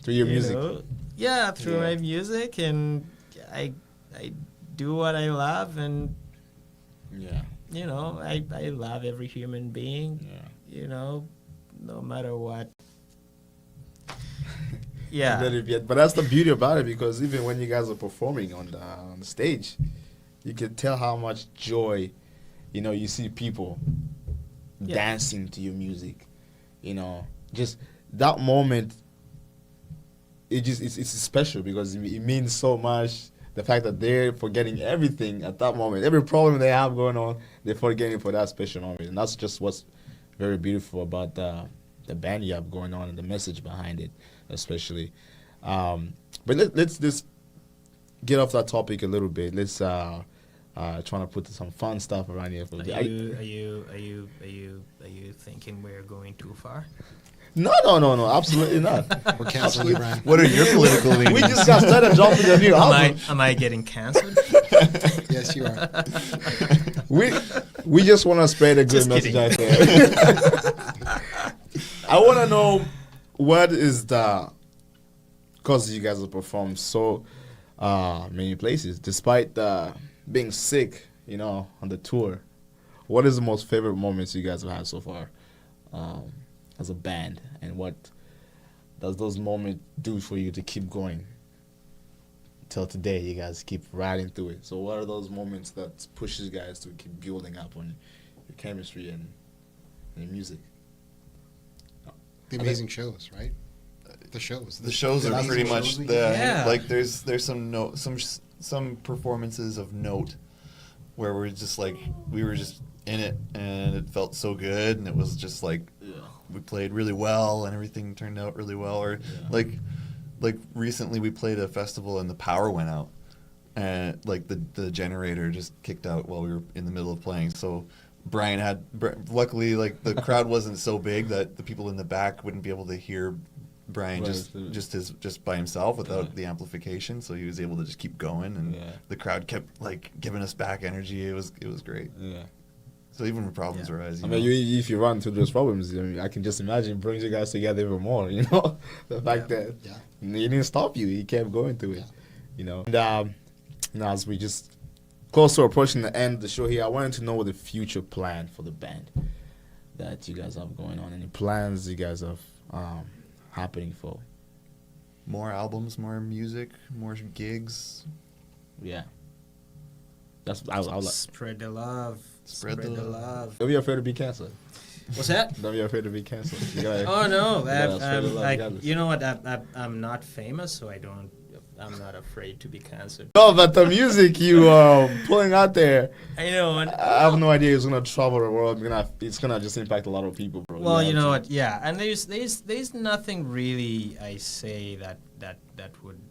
through your music. Through my music, and I do what I love, and I love every human being. No matter what. But that's the beauty about it, because even when you guys are performing on the stage, you can tell how much joy, you see people dancing to your music. Just that moment. It's special because it means so much. The fact that they're forgetting everything at that moment, every problem they have going on, they're forgetting for that special moment, and that's just what's very beautiful about the band you have going on and the message behind it, especially. But let's just get off that topic a little bit. Let's trying to put some fun stuff around here. Are you thinking we're going too far? No, absolutely not. We're canceling you, Brian. What are your political leanings? We just got started dropping the new album. Am I getting cancelled? Yes, you are. We just want to spread a good message out there. I want to know what is because you guys have performed so many places, despite being sick, on the tour. What is the most favorite moments you guys have had so far as a band, and what does those moments do for you to keep going till today? You guys keep riding through it. So what are those moments that pushes you guys to keep building up on your chemistry and your music? The amazing shows, right? The shows are pretty much like there's some performances of note where we were just in it, and it felt so good, and it was just like we played really well, and everything turned out really well. Or like recently we played a festival and the power went out, and the generator just kicked out while we were in the middle of playing. So Brian luckily the crowd wasn't so big that the people in the back wouldn't be able to hear Brian just by himself without the amplification, so he was able to just keep going, and the crowd kept giving us back energy. It was great. Yeah. So even when problems arise, if you run into those problems, I can just imagine it brings you guys together even more. The fact that he didn't stop you, he kept going through it. And as we just close to approaching the end of the show here, I wanted to know what the future plan for the band that you guys have going on. Any plans you guys have happening for? More albums, more music, more gigs. Yeah. Spread the love. Spread the love. Don't be afraid to be canceled. What's that? Don't be afraid to be canceled. Oh no! You know what? I'm not famous, so I'm not afraid to be canceled. No, but the music you pulling out there, I know. I have no idea it's gonna travel the world. It's gonna just impact a lot of people, bro. Well, you know what? Yeah, and there's nothing really I say that would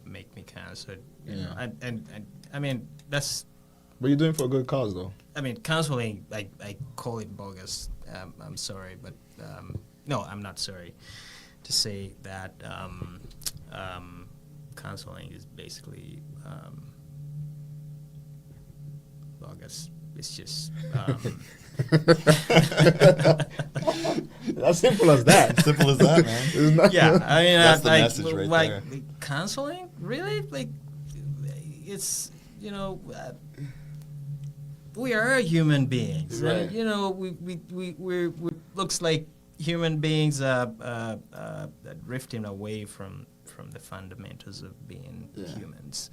make me canceled. You know, and I mean that's. But you're doing for a good cause, though. I mean, canceling, I call it bogus. I'm sorry, but no, I'm not sorry to say that. Canceling is basically bogus. It's just as simple as that. Simple as that, man. Yeah, I mean, that's the message right there. Canceling, really? It's we are human beings, right. And we looks like human beings drifting away from the fundamentals of being humans,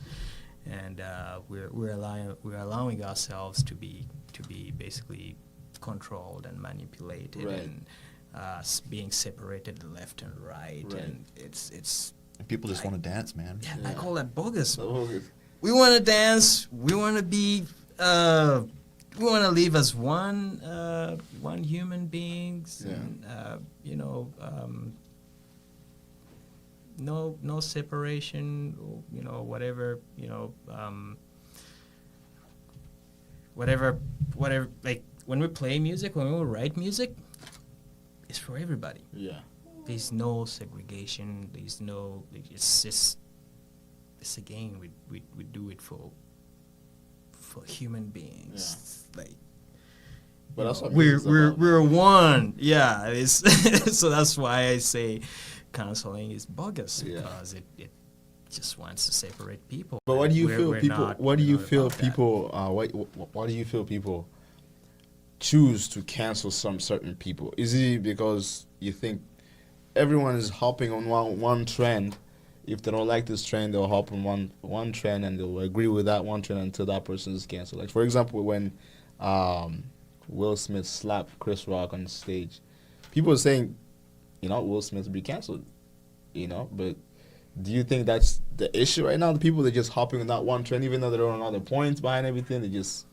and we're allowing ourselves to be basically controlled and manipulated, right. and being separated left and right. And it's people just want to dance, man. I call that bogus. We want to dance. We want to be. We want to live as one human beings, and no separation. Whatever. Whatever. Like when we play music, when we write music, it's for everybody. Yeah. There's no segregation. There's no. It's just. It's again. We do it for human beings. Like But that's what we're one. Yeah, it's so that's why I say canceling is bogus, because it just wants to separate people. But what do you feel people? What do you feel that. people? What do you feel people choose to cancel some certain people? Is it because you think everyone is hopping on one trend? If they don't like this trend, they'll hop on one trend and they'll agree with that one trend until that person is canceled. Like for example, when Will Smith slapped Chris Rock on stage, people are saying, Will Smith will be canceled. But do you think that's the issue right now? The people are just hopping on that one trend, even though they're on other points behind everything. They just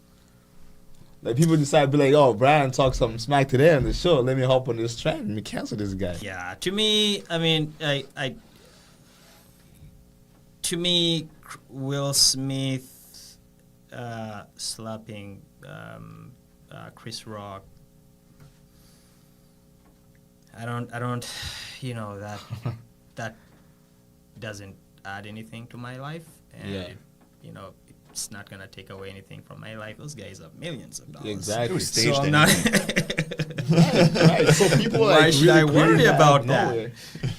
people decide to be like, oh, Brian talked some smack today on the show. Let me hop on this trend. Let me cancel this guy. Yeah, to me, I mean, to me, Will Smith slapping Chris Rock. I don't, that doesn't add anything to my life, and it's not gonna take away anything from my life. Those guys have millions of dollars. Exactly. So I'm not. right. So people are Why should really I worry about that? that?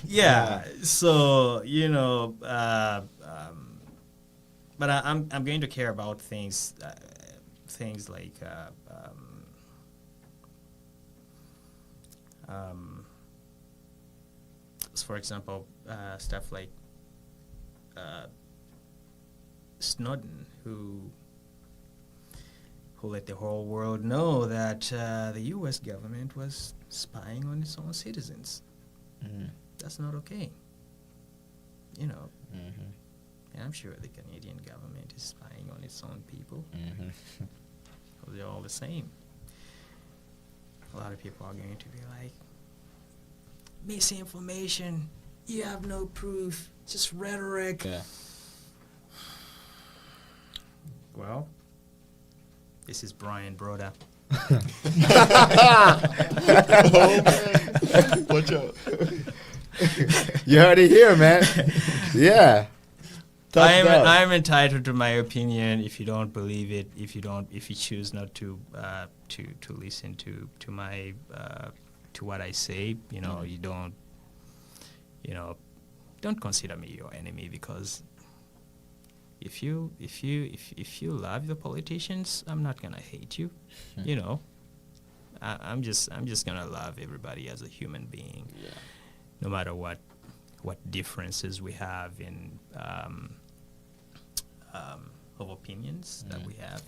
Yeah. So but I'm going to care about things like for example, stuff like Snowden, who let the whole world know that the U.S. government was spying on its own citizens. Mm-hmm. That's not okay. Mm-hmm. And I'm sure the Canadian government is spying on its own people. Mm-hmm. They're all the same. A lot of people are going to be like, misinformation, you have no proof, just rhetoric. Yeah. Well, this is Brian Broda. Oh, man. Watch out. You heard it here, man. Yeah. I'm entitled to my opinion. If you don't believe it, if you choose not to listen to my to what I say, you don't consider me your enemy, because if you love the politicians, I'm not gonna hate you. I'm just gonna love everybody as a human being, no matter what differences we have in of opinions that we have.